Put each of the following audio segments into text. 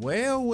Well,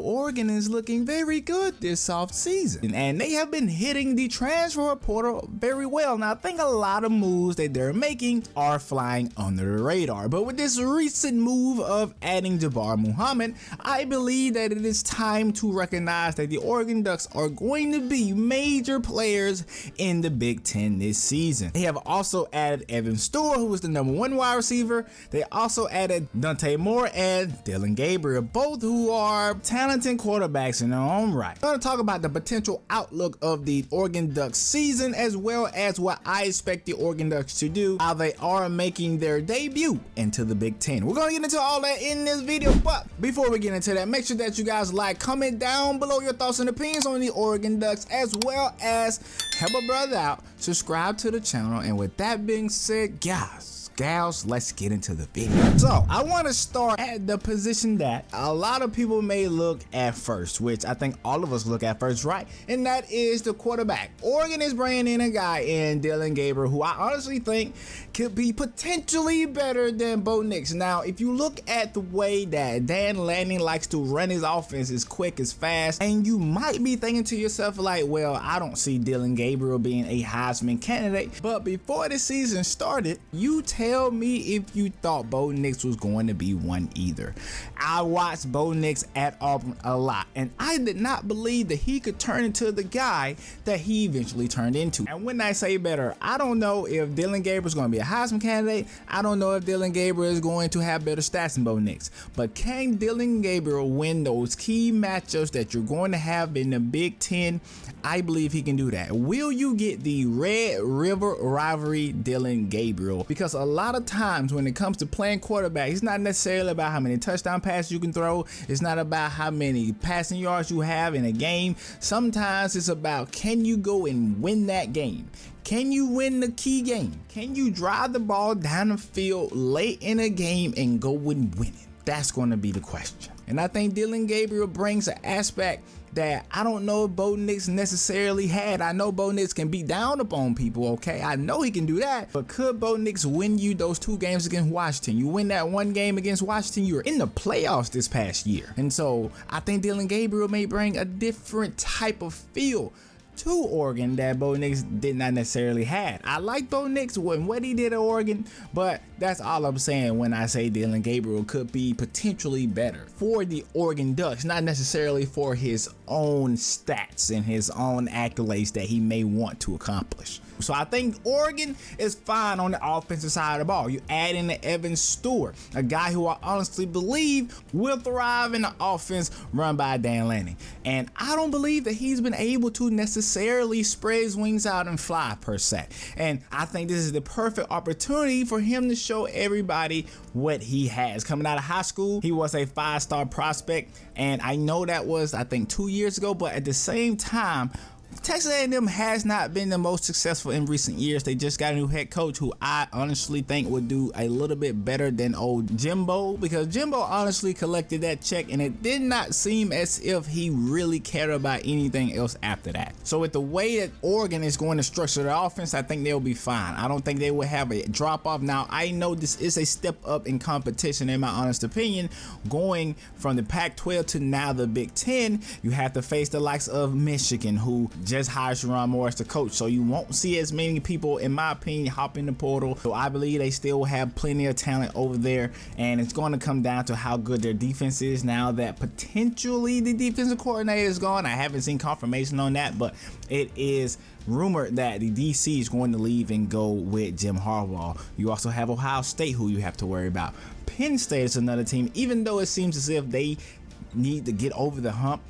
Oregon is looking very good this offseason, and they have been hitting the transfer portal very well. Now, I think a lot of moves that they're making are flying under the radar, but with this recent move of adding Jabbar Muhammad, I believe that it is time to recognize that the Oregon Ducks are going to be major players in the Big Ten this season. They have also added Evan Stewart, who was the #1 wide receiver. They also added Dante Moore and Dillon Gabriel, both who are talented quarterbacks in their own right. I'm going to talk about the potential outlook of the Oregon Ducks season, as well as what I expect the Oregon Ducks to do while they are making their debut into the Big Ten. We're going to get into all that in this video, but before we get into that, make sure that you guys like, comment down below your thoughts and opinions on the Oregon Ducks, as well as help a brother out, subscribe to the channel, and with that being said, gals, let's get into the video. So I want to start at the position that a lot of people may look at first, which I think all of us look at first, right? And that is the quarterback. Oregon is bringing in a guy in Dillon Gabriel, who I honestly think could be potentially better than Bo Nix. Now, if you look at the way that Dan Lanning likes to run his offense, as quick, as fast, and you might be thinking to yourself like, well, I don't see Dillon Gabriel being a Heisman candidate. But before the season started, you tell me if you thought Bo Nix was going to be one either. I watched Bo Nix at Auburn a lot, and I did not believe that he could turn into the guy that he eventually turned into. And when I say better, I don't know if Dillon Gabriel is going to be a Heisman candidate. I don't know if Dillon Gabriel is going to have better stats than Bo Nix. But can Dillon Gabriel win those key matchups that you're going to have in the Big Ten? I believe he can do that. Will you get the Red River rivalry Dillon Gabriel? Because a lot of times when it comes to playing quarterback, it's not necessarily about how many touchdown passes you can throw. It's not about how many passing yards you have in a game. Sometimes it's about, can you go and win that game? Can you win the key game? Can you drive the ball down the field late in a game and go and win it? That's going to be the question. And I think Dillon Gabriel brings an aspect that I don't know if Bo Nix necessarily had. I know Bo Nix can beat down upon people, okay? I know he can do that, but could Bo Nix win you those 2 games against Washington? You win that 1 game against Washington, you were in the playoffs this past year. And so I think Dillon Gabriel may bring a different type of feel to Oregon that Bo Nix did not necessarily have. I like Bo Nix and what he did at Oregon, but that's all I'm saying when I say Dillon Gabriel could be potentially better for the Oregon Ducks, not necessarily for his own stats and his own accolades that he may want to accomplish. So I think Oregon is fine on the offensive side of the ball. You add in the Evan Stewart, a guy who I honestly believe will thrive in the offense run by Dan Lanning. And I don't believe that he's been able to necessarily spread his wings out and fly per se. And I think this is the perfect opportunity for him to show everybody what he has. Coming out of high school, he was a 5-star prospect. And I know that was, I think, 2 years ago, but at the same time, Texas A&M has not been the most successful in recent years. They just got a new head coach who I honestly think would do a little bit better than old Jimbo, because Jimbo honestly collected that check and it did not seem as if he really cared about anything else after that. So with the way that Oregon is going to structure their offense, I think they'll be fine. I don't think they will have a drop off. Now, I know this is a step up in competition, in my honest opinion, going from the Pac-12 to now the Big Ten. You have to face the likes of Michigan, who just hired Sharon Moore as the coach, so you won't see as many people, in my opinion, hop in the portal. So I believe they still have plenty of talent over there, and it's going to come down to how good their defense is now that potentially the defensive coordinator is gone. I haven't seen confirmation on that, but it is rumored that the DC is going to leave and go with Jim Harbaugh. You also have Ohio State, who you have to worry about. Penn State is another team, even though it seems as if they need to get over the hump.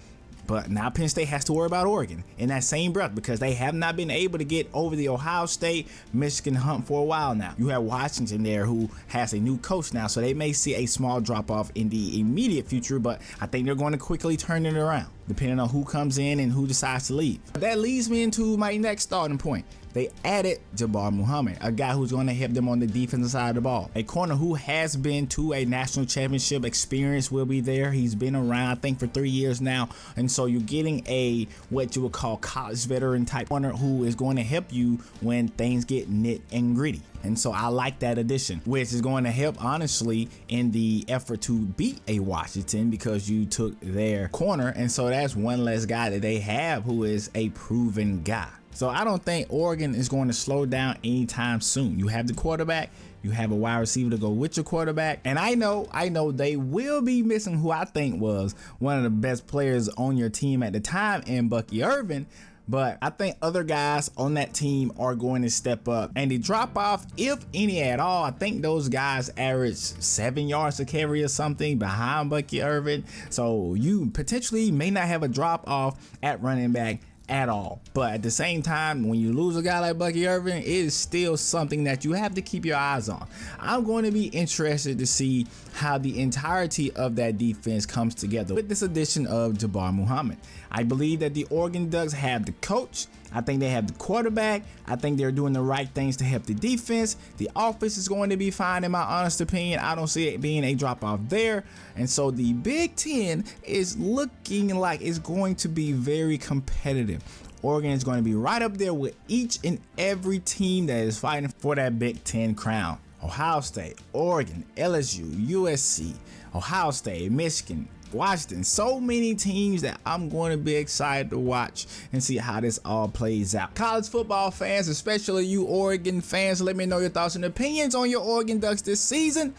But now Penn State has to worry about Oregon in that same breath, because they have not been able to get over the Ohio State, Michigan hump for a while now. You have Washington there, who has a new coach now, so they may see a small drop off in the immediate future, but I think they're going to quickly turn it around, depending on who comes in and who decides to leave. That leads me into my next starting point. they added Jabbar Muhammad, a guy who's going to help them on the defensive side of the ball. A corner who has been to a national championship experience will be there. He's been around, I think, for 3 years now. And so you're getting a what you would call college veteran type corner who is going to help you when things get nit and gritty. And so I like that addition, which is going to help, honestly, in the effort to beat a Washington, because you took their corner. And so that's one less guy that they have who is a proven guy. So I don't think Oregon is going to slow down anytime soon. You have the quarterback, you have a wide receiver to go with your quarterback. And I know they will be missing who I think was one of the best players on your team at the time in Bucky Irvin. But I think other guys on that team are going to step up. And the drop off, if any at all, I think those guys average 7 yards a carry or something behind Bucky Irvin. So you potentially may not have a drop off at running back at all. But at the same time, when you lose a guy like Bucky Irvin, it is still something that you have to keep your eyes on. I'm going to be interested to see how the entirety of that defense comes together with this addition of Jabbar Muhammad. I believe that the Oregon Ducks have the coach. I think they have the quarterback. I think they're doing the right things to help the defense. The offense is going to be fine, in my honest opinion. I don't see it being a drop off there. And so the Big Ten is looking like it's going to be very competitive. Oregon is going to be right up there with each and every team that is fighting for that Big Ten crown. Ohio State, Oregon, LSU, USC, Ohio State, Michigan, Washington. So many teams that I'm going to be excited to watch and see how this all plays out. College football fans, especially you Oregon fans, let me know your thoughts and opinions on your Oregon Ducks this season,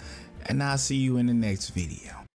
and I'll see you in the next video.